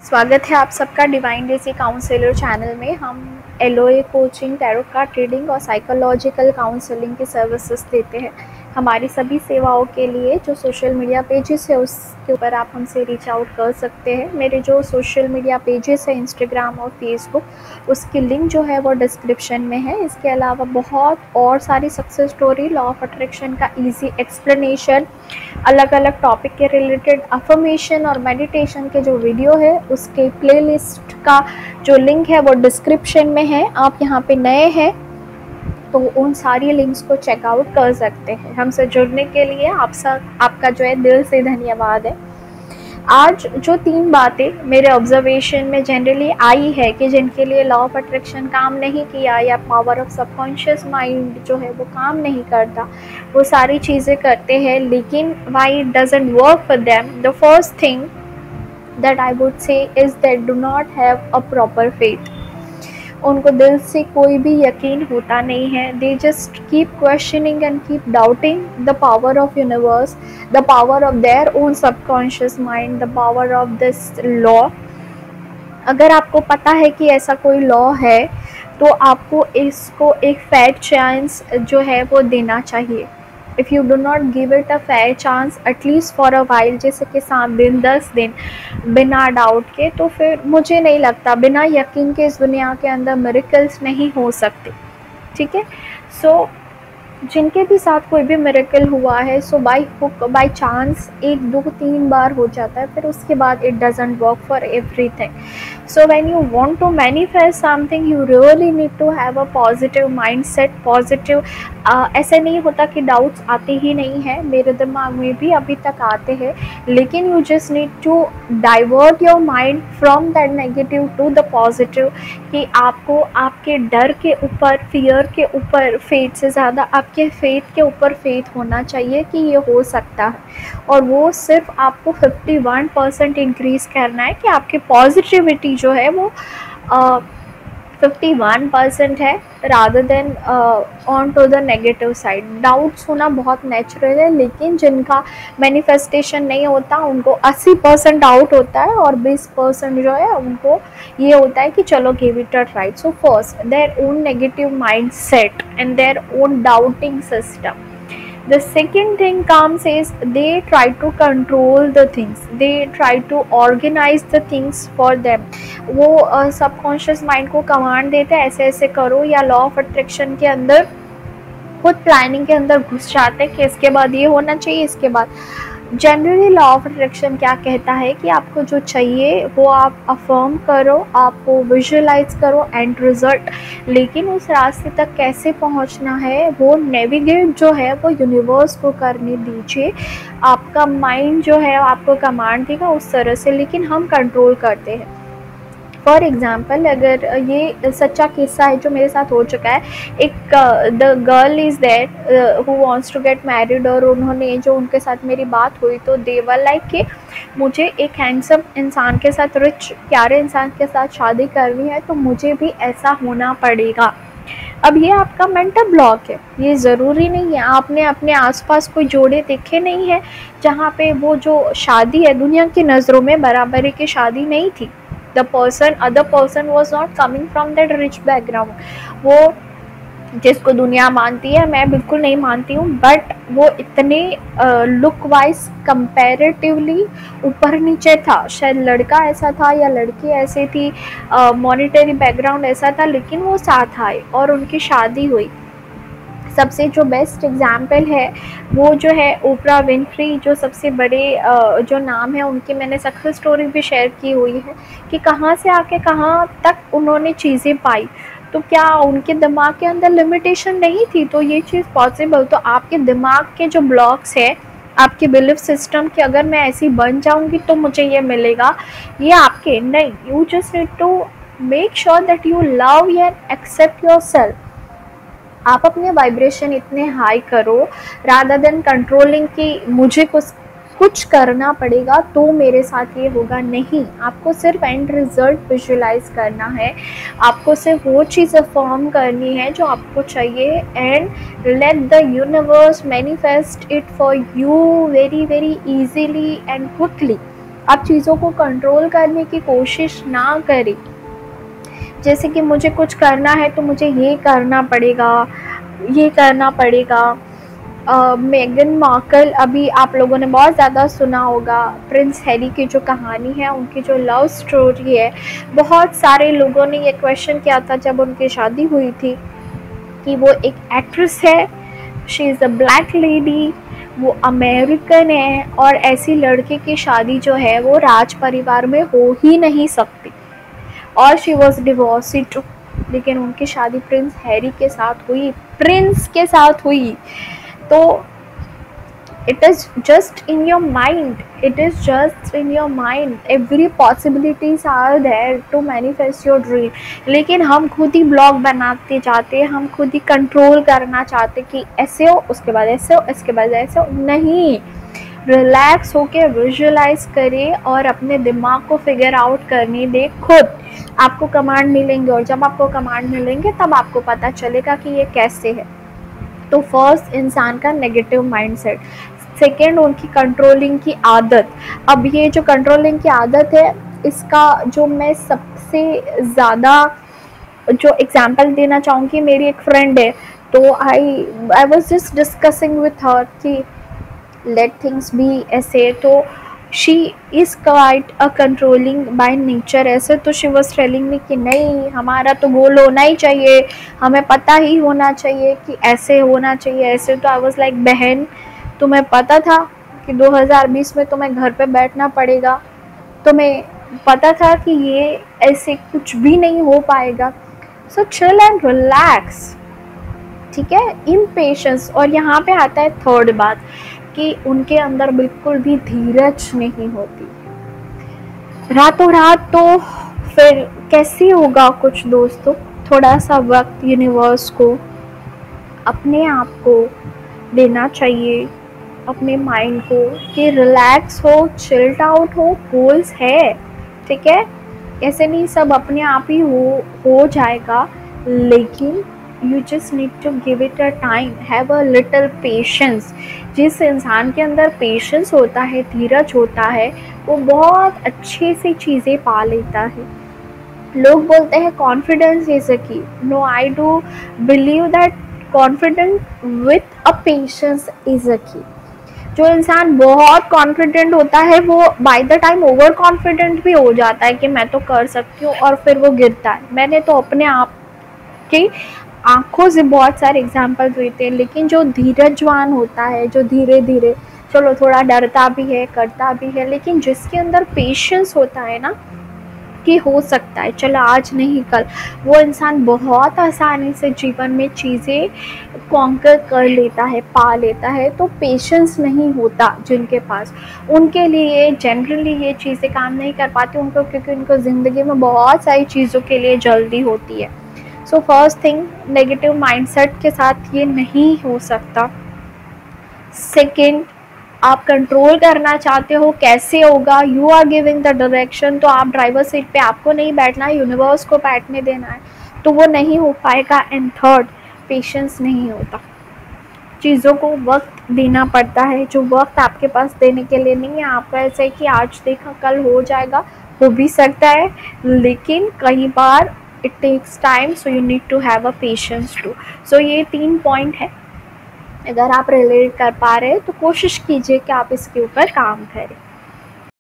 स्वागत है आप सबका डिवाइन डेसी काउंसलर चैनल में। हम LOA coaching, tarot card reading और साइकोलॉजिकल काउंसलिंग की सर्विसेज देते हैं। हमारी सभी सेवाओं के लिए जो सोशल मीडिया पेजेस है उसके ऊपर आप हमसे रीच आउट कर सकते हैं। मेरे जो सोशल मीडिया पेजेस है इंस्टाग्राम और फेसबुक, उसकी लिंक जो है वो डिस्क्रिप्शन में है। इसके अलावा बहुत और सारी success story, law of attraction का ईजी एक्सप्लेनेशन, अलग अलग टॉपिक के रिलेटेड अफर्मेशन और मेडिटेशन के जो वीडियो है उसके प्लेलिस्ट का जो लिंक है वो डिस्क्रिप्शन में है। आप यहाँ पे नए हैं तो उन सारी लिंक्स को चेकआउट कर सकते हैं। हमसे जुड़ने के लिए आपका जो है दिल से धन्यवाद है। आज जो 3 बातें मेरे ऑब्जर्वेशन में जनरली आई है कि जिनके लिए लॉ ऑफ अट्रैक्शन काम नहीं किया या पावर ऑफ सबकॉन्शियस माइंड जो है वो काम नहीं करता, वो सारी चीज़ें करते हैं लेकिन why it doesn't work for them. The first thing that I would say is that do not have a proper faith. उनको दिल से कोई भी यकीन होता नहीं है। They just keep questioning and keep doubting the power of universe, the power of their own subconscious mind, the power of this law. अगर आपको पता है कि ऐसा कोई लॉ है तो आपको इसको एक फेयर चांस जो है वो देना चाहिए। If you do not give it a fair chance at least for a while, जैसे कि 7 दिन 10 दिन बिना डाउट के, तो फिर मुझे नहीं लगता, बिना यकीन के इस दुनिया के अंदर मिरेकल्स नहीं हो सकते। ठीक है, सो जिनके भी साथ कोई भी मिरेकल हुआ है, so by hook by chance 1 2 3 बार हो जाता है, फिर उसके बाद it doesn't work for everything. So when you want to manifest something you really need to have a positive mindset. Positive ऐसे नहीं होता कि डाउट्स आते ही नहीं हैं, मेरे दिमाग में भी अभी तक आते हैं, लेकिन you just need to divert your mind from that negative to the positive. कि आपको आपके डर के ऊपर, फियर के ऊपर फेथ से ज़्यादा आपके फेथ के ऊपर फेथ होना चाहिए कि ये हो सकता है। और वो सिर्फ आपको 51% इंक्रीज़ करना है कि आपकी पॉजिटिविटी जो है वो 51% है rather than on to the negative side. Doubts होना बहुत नेचुरल है, लेकिन जिनका मैनिफेस्टेशन नहीं होता उनको 80% डाउट होता है और 20% जो है उनको ये होता है कि चलो give it a try. So first their own negative mind set and their own doubting system. The second thing comes is they try to control the things, they try to organize the things for them। वो subconscious mind को command देते हैं ऐसे ऐसे करो, या law of attraction के अंदर खुद प्लानिंग के अंदर घुस जाते हैं कि इसके बाद ये होना चाहिए, इसके बाद। जनरली लॉ ऑफ अट्रैक्शन क्या कहता है कि आपको जो चाहिए वो आप अफर्म करो, आपको विजुअलाइज करो एंड रिजल्ट, लेकिन उस रास्ते तक कैसे पहुंचना है वो नेविगेट जो है वो यूनिवर्स को करने दीजिए। आपका माइंड जो है आपको कमांड देगा उस तरह से, लेकिन हम कंट्रोल करते हैं। फॉर एग्ज़ाम्पल, अगर ये सच्चा किस्सा है जो मेरे साथ हो चुका है। एक the girl is that who wants to get married, और उन्होंने जो उनके साथ मेरी बात हुई तो दे वर लाइक कि मुझे एक हैंडसम इंसान के साथ, रिच प्यारे इंसान के साथ शादी करनी है, तो मुझे भी ऐसा होना पड़ेगा। अब ये आपका मेंटल ब्लॉक है, ये ज़रूरी नहीं है। आपने अपने आसपास कोई जोड़े देखे नहीं है जहाँ पे वो जो शादी है दुनिया की नज़रों में बराबरी की शादी नहीं थी। The other person was not coming from that rich background। वो जिसको दुनिया मानती है, मैं बिल्कुल नहीं मानती हूँ, बट वो इतने लुक वाइज कंपैरेटिवली ऊपर नीचे था। शायद लड़का ऐसा था या लड़की ऐसी थी, मॉनेटरी बैकग्राउंड ऐसा था, लेकिन वो साथ आए और उनकी शादी हुई। सबसे जो बेस्ट एग्जाम्पल है वो जो है ओपरा विनफ्री, जो सबसे बड़े जो नाम है, उनकी मैंने सक्सेस स्टोरी भी शेयर की हुई है कि कहाँ से आके कहाँ तक उन्होंने चीज़ें पाई। तो क्या उनके दिमाग के अंदर लिमिटेशन नहीं थी? तो ये चीज़ पॉसिबल। तो आपके दिमाग के जो ब्लॉक्स है, आपके बिलीफ सिस्टम कि अगर मैं ऐसी बन जाऊंगी तो मुझे ये मिलेगा, ये आपके नहीं। You just need to make sure that you love and accept yourself. आप अपने वाइब्रेशन इतने हाई करो रादर देन कंट्रोलिंग कि मुझे कुछ करना पड़ेगा तो मेरे साथ ये होगा। नहीं, आपको सिर्फ एंड रिजल्ट विजुअलाइज करना है, आपको सिर्फ वो चीज़ फॉर्म करनी है जो आपको चाहिए, and let the universe manifest it for you very very easily and quickly. आप चीज़ों को कंट्रोल करने की कोशिश ना करें। जैसे कि मुझे कुछ करना है तो मुझे ये करना पड़ेगा, ये करना पड़ेगा। मेगन मार्कल, अभी आप लोगों ने बहुत ज़्यादा सुना होगा, प्रिंस हैरी की जो कहानी है, उनकी जो लव स्टोरी है, बहुत सारे लोगों ने ये क्वेश्चन किया था जब उनकी शादी हुई थी कि वो एक एक्ट्रेस है, she is a black lady, वो अमेरिकन है, और ऐसी लड़के की शादी जो है वो राज परिवार में हो ही नहीं सकती, और शी वॉज डिवोर्सी टू। लेकिन उनकी शादी प्रिंस हैरी के साथ हुई, प्रिंस के साथ हुई। तो it is just in your mind, it is just in your mind, every possibilities are there to manifest your dream। लेकिन हम खुद ही ब्लॉग बनाते जाते हैं, हम खुद ही कंट्रोल करना चाहते कि ऐसे हो, उसके बाद ऐसे हो, इसके बाद ऐसे हो। नहीं, रिलैक्स होके विजुअलाइज करें और अपने दिमाग को फिगर आउट करने दे। खुद आपको कमांड मिलेंगे, और जब आपको कमांड मिलेंगे तब आपको पता चलेगा कि ये कैसे है। तो फर्स्ट, इंसान का नेगेटिव माइंडसेट। सेकेंड, उनकी कंट्रोलिंग की आदत। अब ये जो कंट्रोलिंग की आदत है, इसका जो मैं सबसे ज़्यादा जो एग्जांपल देना चाहूँगी, मेरी एक फ्रेंड है, तो I was just discussing with her कि लेट थिंग्स बी ऐसे, तो she is quite a controlling by nature ऐसे। तो शी वॉज टेलिंग मी कि नहीं, हमारा तो गोल होना ही चाहिए, हमें पता ही होना चाहिए कि ऐसे होना चाहिए, ऐसे। तो आई वॉज लाइक, बहन तुम्हें पता था कि 2020 में तुम्हें घर पे बैठना पड़ेगा, तुम्हें पता था कि ये ऐसे कुछ भी नहीं हो पाएगा। सो चिल एंड रिलैक्स, ठीक है। इम्पेशेंस। और यहाँ पे आता है थर्ड बात कि उनके अंदर बिल्कुल भी धीरज नहीं होती। रातों रात तो फिर कैसे होगा कुछ दोस्तों। थोड़ा सा वक्त यूनिवर्स को, अपने आप को देना चाहिए, अपने माइंड को, कि रिलैक्स हो, चिल्ड आउट हो। गोल्स है, ठीक है, ऐसे नहीं सब अपने आप ही हो जाएगा, लेकिन you just need to give it a time, have a little patience. जिस इंसान के अंदर पेशेंस होता है, धीरज होता है, वो बहुत अच्छे से चीज़ें पा लेता है। लोग बोलते हैं confidence is a key. No, I do believe that confident with a patience is a key. जो इंसान बहुत कॉन्फिडेंट होता है वो by the time over confident भी हो जाता है कि मैं तो कर सकती हूँ, और फिर वो गिरता है। मैंने तो अपने आप की आंखों से बहुत सारे एग्जाम्पल हुए थे। लेकिन जो धीरजवान होता है, जो धीरे धीरे, चलो थोड़ा डरता भी है, करता भी है, लेकिन जिसके अंदर पेशेंस होता है ना कि हो सकता है, चलो आज नहीं कल, वो इंसान बहुत आसानी से जीवन में चीज़ें कॉन्कर कर लेता है, पा लेता है। तो पेशेंस नहीं होता जिनके पास, उनके लिए जनरली ये चीज़ें काम नहीं कर पाती उनको, क्योंकि उनको ज़िंदगी में बहुत सारी चीज़ों के लिए जल्दी होती है। So first thing, negative mindset के साथ ये नहीं हो सकता। सेकेंड, आप कंट्रोल करना चाहते हो, कैसे होगा, you are giving the direction, तो आप ड्राइवर सीट पे आपको नहीं बैठना है, यूनिवर्स को बैठने देना है, तो वो नहीं हो पाएगा। एंड थर्ड, पेशेंस नहीं होता, चीज़ों को वक्त देना पड़ता है, जो वक्त आपके पास देने के लिए नहीं है। आपका ऐसा है कि आज देखा कल हो जाएगा, हो भी सकता है, लेकिन कई बार it takes time, so you need to have a patience too. So ये 3 पॉइंट है, अगर आप रिलेट कर पा रहे हैं तो कोशिश कीजिए कि आप इसके ऊपर काम करें।